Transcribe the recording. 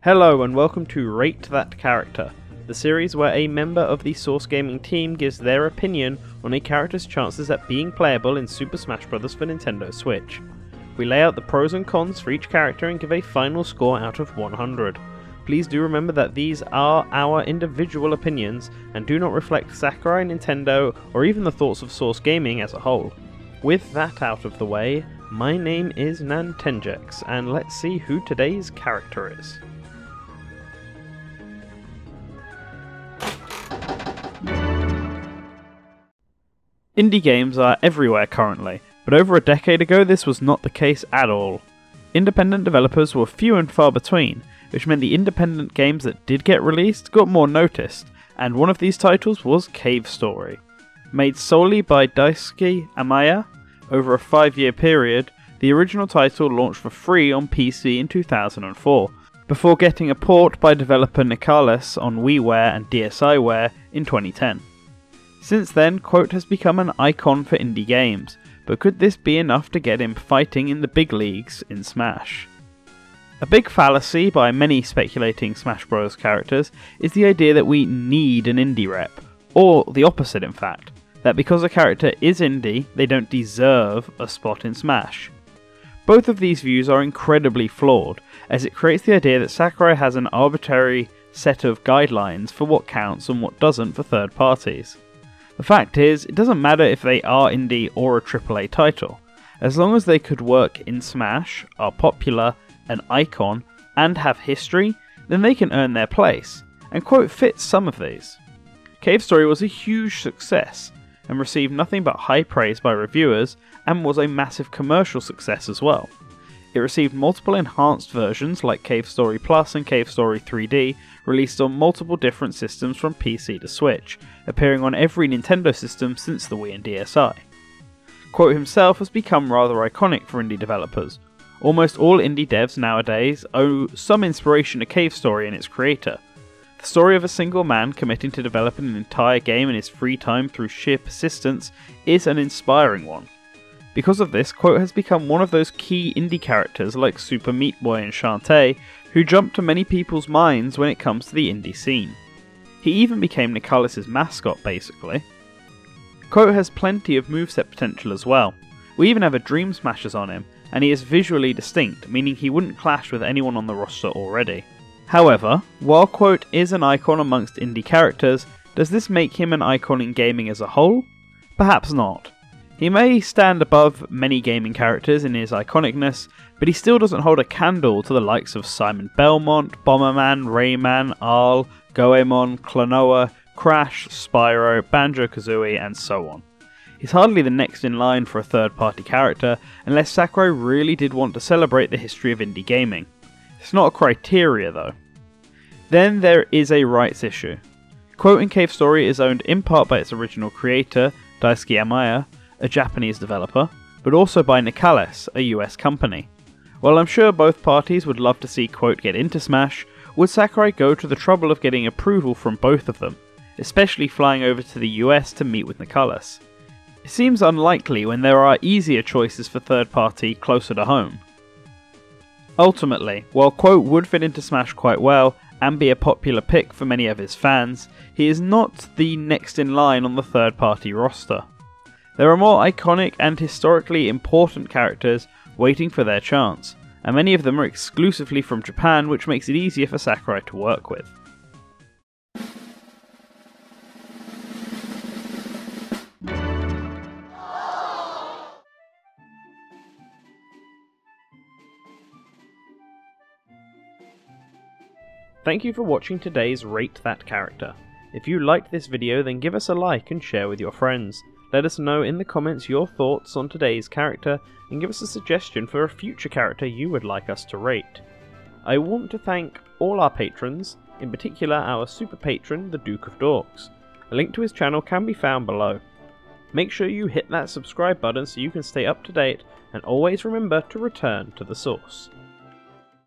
Hello and welcome to Rate That Character, the series where a member of the Source Gaming team gives their opinion on a character's chances at being playable in Super Smash Bros. For Nintendo Switch. We lay out the pros and cons for each character and give a final score out of 100. Please do remember that these are our individual opinions and do not reflect Sakurai, Nintendo, or even the thoughts of Source Gaming as a whole. With that out of the way, my name is NantenJex, and let's see who today's character is. Indie games are everywhere currently, but over a decade ago this was not the case at all. Independent developers were few and far between, which meant the independent games that did get released got more noticed, and one of these titles was Cave Story. Made solely by Daisuke Amaya, over a 5-year period, the original title launched for free on PC in 2004, before getting a port by developer Nicalis on WiiWare and DSiWare in 2010. Since then, Quote has become an icon for indie games, but could this be enough to get him fighting in the big leagues in Smash? A big fallacy by many speculating Smash Bros. Characters is the idea that we need an indie rep, or the opposite in fact, that because a character is indie, they don't deserve a spot in Smash. Both of these views are incredibly flawed, as it creates the idea that Sakurai has an arbitrary set of guidelines for what counts and what doesn't for third parties. The fact is, it doesn't matter if they are indie or a AAA title. As long as they could work in Smash, are popular, an icon, and have history, then they can earn their place, and Quote fits some of these. Cave Story was a huge success, and received nothing but high praise by reviewers, and was a massive commercial success as well. It received multiple enhanced versions like Cave Story Plus and Cave Story 3D, released on multiple different systems from PC to Switch, appearing on every Nintendo system since the Wii and DSi. Quote himself has become rather iconic for indie developers. Almost all indie devs nowadays owe some inspiration to Cave Story and its creator. The story of a single man committing to developing an entire game in his free time through sheer persistence is an inspiring one. Because of this, Quote has become one of those key indie characters like Super Meat Boy and Shantae, who jump to many people's minds when it comes to the indie scene. He even became Nicalis' mascot basically. Quote has plenty of moveset potential as well. We even have a Dream Smashers on him, and he is visually distinct, meaning he wouldn't clash with anyone on the roster already. However, while Quote is an icon amongst indie characters, does this make him an icon in gaming as a whole? Perhaps not. He may stand above many gaming characters in his iconicness, but he still doesn't hold a candle to the likes of Simon Belmont, Bomberman, Rayman, Arl, Goemon, Klonoa, Crash, Spyro, Banjo-Kazooie, and so on. He's hardly the next in line for a third-party character, unless Sakurai really did want to celebrate the history of indie gaming. It's not a criteria though. Then there is a rights issue. Quote in Cave Story is owned in part by its original creator, Daisuke Amaya, a Japanese developer, but also by Nicalis, a US company. While I'm sure both parties would love to see Quote get into Smash, would Sakurai go to the trouble of getting approval from both of them, especially flying over to the US to meet with Nicalis? It seems unlikely when there are easier choices for third party closer to home. Ultimately, while Quote would fit into Smash quite well, and be a popular pick for many of his fans, he is not the next in line on the third party roster. There are more iconic and historically important characters waiting for their chance, and many of them are exclusively from Japan, which makes it easier for Sakurai to work with. Thank you for watching today's Rate That Character. If you liked this video, then give us a like and share with your friends. Let us know in the comments your thoughts on today's character, and give us a suggestion for a future character you would like us to rate. I want to thank all our patrons, in particular our super patron, the Duke of Dorks. A link to his channel can be found below. Make sure you hit that subscribe button so you can stay up to date, and always remember to return to the source.